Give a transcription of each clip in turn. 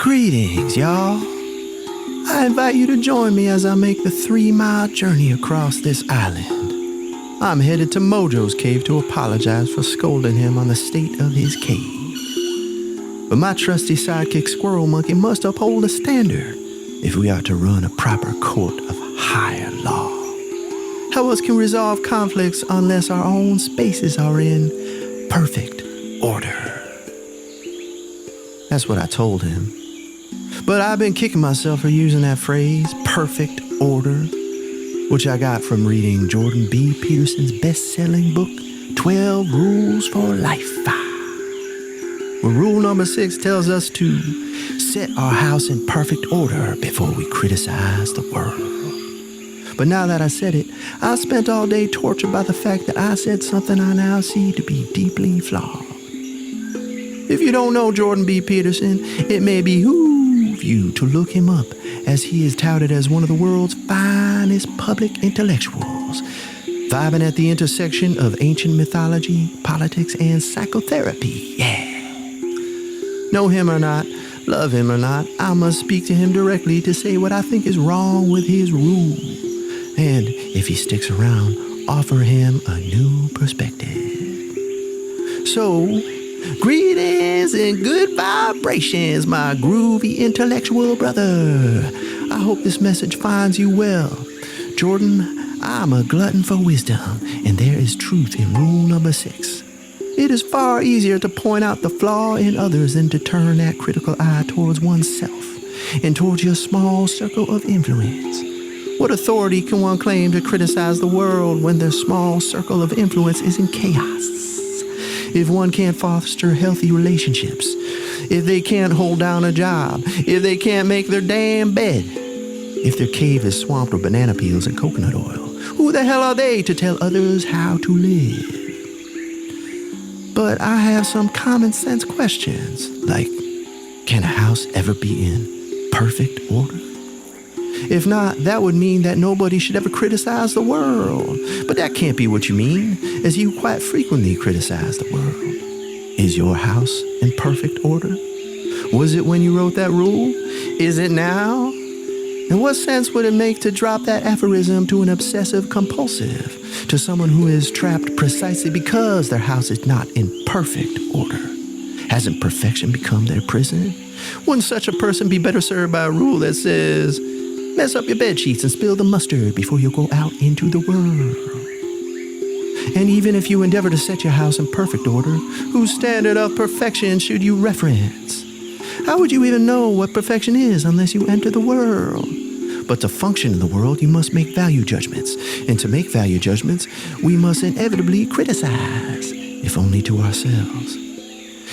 Greetings, y'all. I invite you to join me as I make the 3-mile journey across this island. I'm headed to Mojo's cave to apologize for scolding him on the state of his cave. But my trusty sidekick Squirrel Monkey must uphold a standard if we are to run a proper court of higher law. How else can we resolve conflicts unless our own spaces are in perfect order? That's what I told him. But I've been kicking myself for using that phrase, perfect order, which I got from reading Jordan B. Peterson's best-selling book, 12 Rules for Life. Well, rule number 6 tells us to set our house in perfect order before we criticize the world. But now that I said it, I spent all day tortured by the fact that I said something I now see to be deeply flawed. If you don't know Jordan B. Peterson, it may behoove you to look him up, as he is touted as one of the world's finest public intellectuals, vibing at the intersection of ancient mythology, politics, and psychotherapy. Yeah. Know him or not, love him or not, I must speak to him directly to say what I think is wrong with his rule. And if he sticks around, offer him a new perspective. So, greetings and good vibrations, my groovy intellectual brother. I hope this message finds you well. Jordan, I'm a glutton for wisdom, and there is truth in rule number 6. It is far easier to point out the flaw in others than to turn that critical eye towards oneself and towards your small circle of influence. What authority can one claim to criticize the world when their small circle of influence is in chaos? If one can't foster healthy relationships, if they can't hold down a job, if they can't make their damn bed, if their cave is swamped with banana peels and coconut oil, who the hell are they to tell others how to live? But I have some common sense questions, like, can a house ever be in perfect order? If not, that would mean that nobody should ever criticize the world. But that can't be what you mean, as you quite frequently criticize the world. Is your house in perfect order? Was it when you wrote that rule? Is it now? And what sense would it make to drop that aphorism to an obsessive compulsive, to someone who is trapped precisely because their house is not in perfect order? Hasn't perfection become their prison? Wouldn't such a person be better served by a rule that says, mess up your bed sheets and spill the mustard before you go out into the world? And even if you endeavor to set your house in perfect order, whose standard of perfection should you reference? How would you even know what perfection is unless you enter the world? But to function in the world, you must make value judgments. And to make value judgments, we must inevitably criticize, if only to ourselves.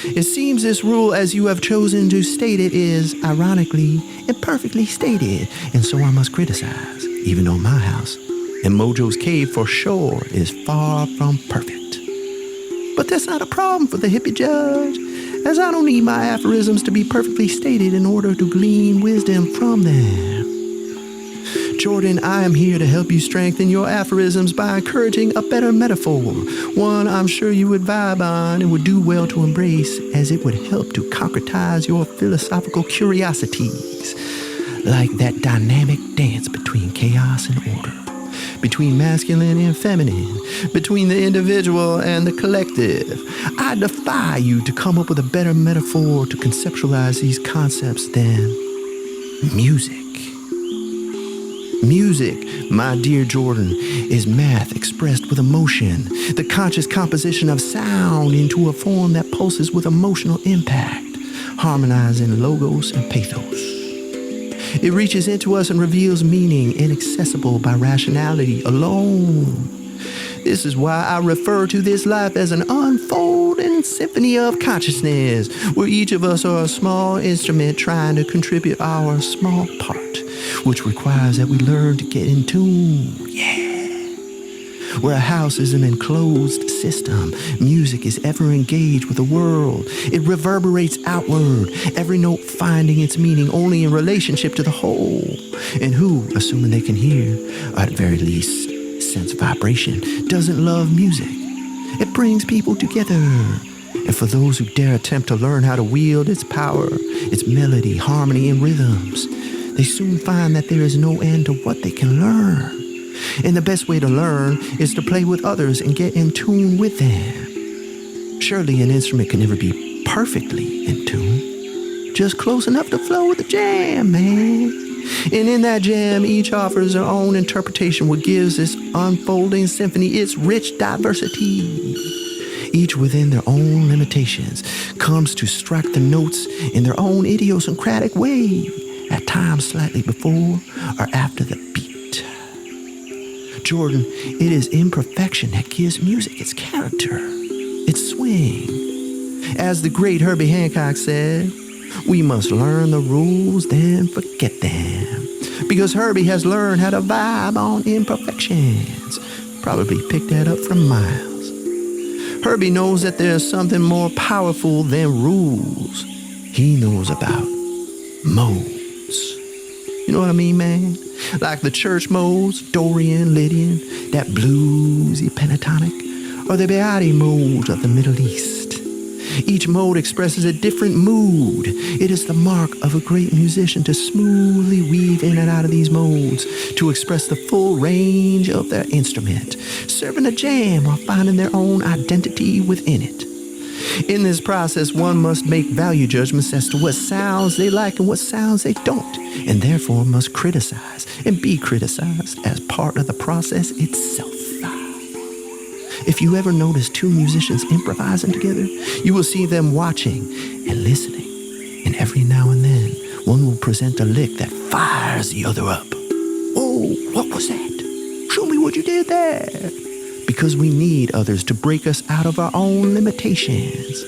It seems this rule, as you have chosen to state it, is, ironically, imperfectly stated, and so I must criticize, even though my house, and Mojo's cave for sure, is far from perfect. But that's not a problem for the Hippie Judge, as I don't need my aphorisms to be perfectly stated in order to glean wisdom from them. Jordan, I am here to help you strengthen your aphorisms by encouraging a better metaphor, one I'm sure you would vibe on and would do well to embrace, as it would help to concretize your philosophical curiosities, like that dynamic dance between chaos and order, between masculine and feminine, between the individual and the collective. I defy you to come up with a better metaphor to conceptualize these concepts than music. Music, my dear Jordan, is math expressed with emotion, the conscious composition of sound into a form that pulses with emotional impact, harmonizing logos and pathos. It reaches into us and reveals meaning inaccessible by rationality alone. This is why I refer to this life as an unfolding symphony of consciousness, where each of us are a small instrument trying to contribute our small part, which requires that we learn to get in tune. Yeah. Where a house is an enclosed system, music is ever engaged with the world. It reverberates outward, every note finding its meaning only in relationship to the whole. And who, assuming they can hear, or at very least sense vibration, doesn't love music? It brings people together. And for those who dare attempt to learn how to wield its power, its melody, harmony, and rhythms, they soon find that there is no end to what they can learn. And the best way to learn is to play with others and get in tune with them. Surely an instrument can never be perfectly in tune, just close enough to flow with the jam, man. And in that jam, each offers their own interpretation, what gives this unfolding symphony its rich diversity. Each within their own limitations comes to strike the notes in their own idiosyncratic way, at times slightly before or after the beat. Jordan, it is imperfection that gives music its character, its swing. As the great Herbie Hancock said, we must learn the rules, then forget them. Because Herbie has learned how to vibe on imperfections. Probably picked that up from Miles. Herbie knows that there's something more powerful than rules. He knows about modes. You know what I mean, man? Like the church modes, Dorian, Lydian, that bluesy pentatonic, or the Beati modes of the Middle East. Each mode expresses a different mood. It is the mark of a great musician to smoothly weave in and out of these modes, to express the full range of their instrument, serving a jam while finding their own identity within it. In this process, one must make value judgments as to what sounds they like and what sounds they don't, and therefore must criticize and be criticized as part of the process itself. If you ever notice two musicians improvising together, you will see them watching and listening, and every now and then, one will present a lick that fires the other up. Oh, what was that? Show me what you did there. Because we need others to break us out of our own limitations.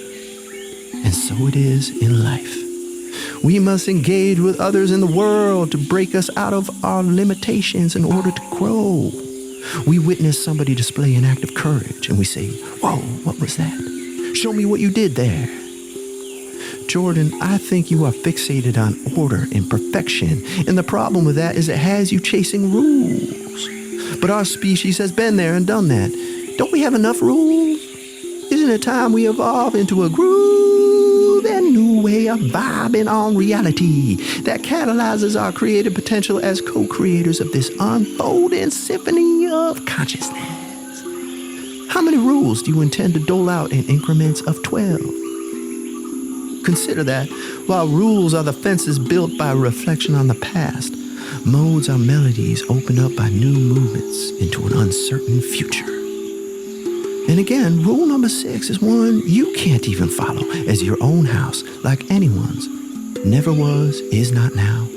And so it is in life. We must engage with others in the world to break us out of our limitations in order to grow. We witness somebody display an act of courage and we say, whoa, what was that? Show me what you did there. Jordan, I think you are fixated on order and perfection, and the problem with that is it has you chasing rules. But our species has been there and done that. Don't we have enough rules? Isn't it time we evolve into a groove and new way of vibing on reality that catalyzes our creative potential as co-creators of this unfolding symphony of consciousness? How many rules do you intend to dole out in increments of 12? Consider that while rules are the fences built by reflection on the past, modes are melodies opened up by new movements into an uncertain future. And again, rule number 6 is one you can't even follow as your own house, like anyone's. Never was, is not now,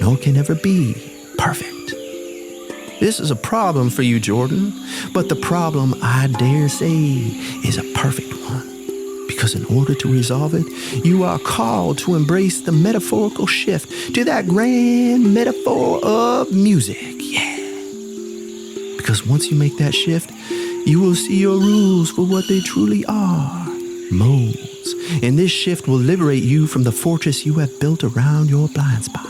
nor can ever be perfect. This is a problem for you, Jordan, but the problem, I dare say, is a perfect one. Because in order to resolve it, you are called to embrace the metaphorical shift to that grand metaphor of music. Yeah. Because once you make that shift, you will see your rules for what they truly are, modes. And this shift will liberate you from the fortress you have built around your blind spot.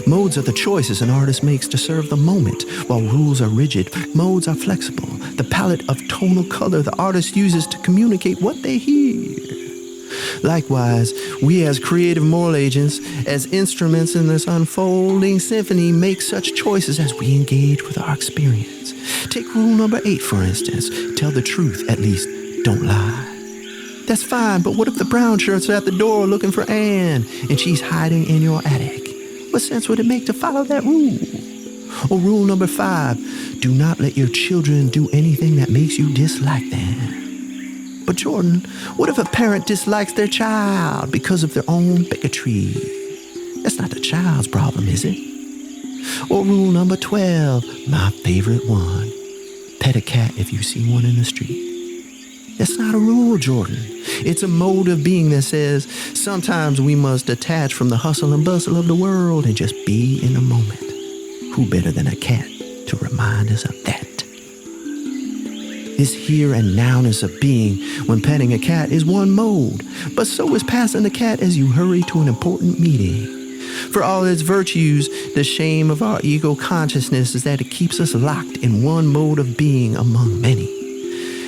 Modes are the choices an artist makes to serve the moment, while rules are rigid. Modes are flexible, the palette of tonal color the artist uses to communicate what they hear. Likewise, we as creative moral agents, as instruments in this unfolding symphony, make such choices as we engage with our experience. Take rule number 8, for instance. Tell the truth, at least don't lie. That's fine, but what if the brown shirts are at the door looking for Anne, and she's hiding in your attic? What sense would it make to follow that rule? Or rule number 5, do not let your children do anything that makes you dislike them. But Jordan, what if a parent dislikes their child because of their own bigotry? That's not the child's problem, is it? Or rule number 12, my favorite one, pet a cat if you see one in the street. That's not a rule, Jordan. It's a mode of being that says sometimes we must detach from the hustle and bustle of the world and just be in the moment. Who better than a cat to remind us of that? This here and nowness of being when petting a cat is one mode, but so is passing the cat as you hurry to an important meeting. For all its virtues, the shame of our ego consciousness is that it keeps us locked in one mode of being among many.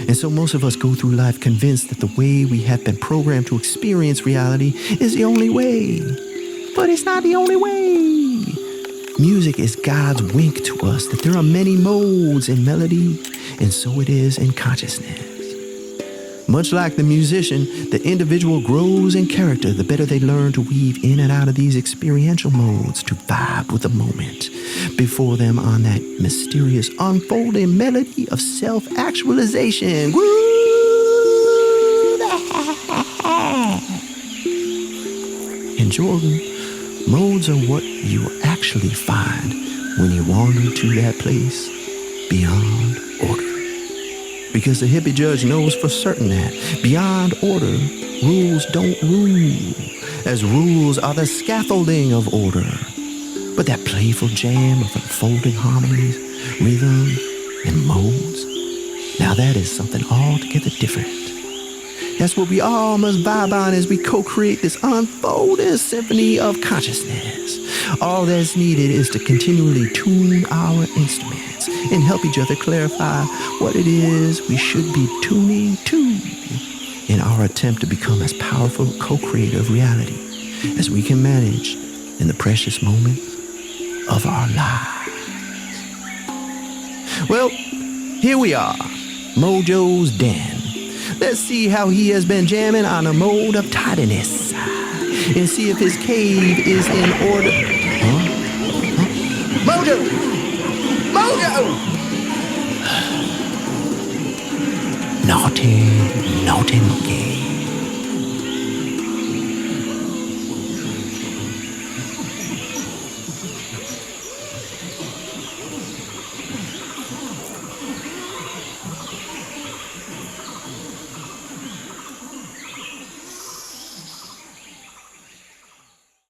And so most of us go through life convinced that the way we have been programmed to experience reality is the only way. But it's not the only way. Music is God's wink to us that there are many modes in melody, and so it is in consciousness. Much like the musician, the individual grows in character the better they learn to weave in and out of these experiential modes to vibe with the moment before them on that mysterious unfolding melody of self-actualization. And Jordan, modes are what you actually find when you wander to that place beyond order. Because the hippie judge knows for certain that beyond order, rules don't rule, as rules are the scaffolding of order. But that playful jam of unfolding harmonies, rhythm, and modes, now that is something altogether different. That's what we all must vibe on as we co-create this unfolding symphony of consciousness. All that's needed is to continually tune our instruments and help each other clarify what it is we should be tuning to in our attempt to become as powerful co-creator of reality as we can manage in the precious moments of our lives. Well, here we are, Mojo's Den. Let's see how he has been jamming on a mode of tidiness and see if his cave is in order. Huh? Mojo! Mojo! Naughty monkey.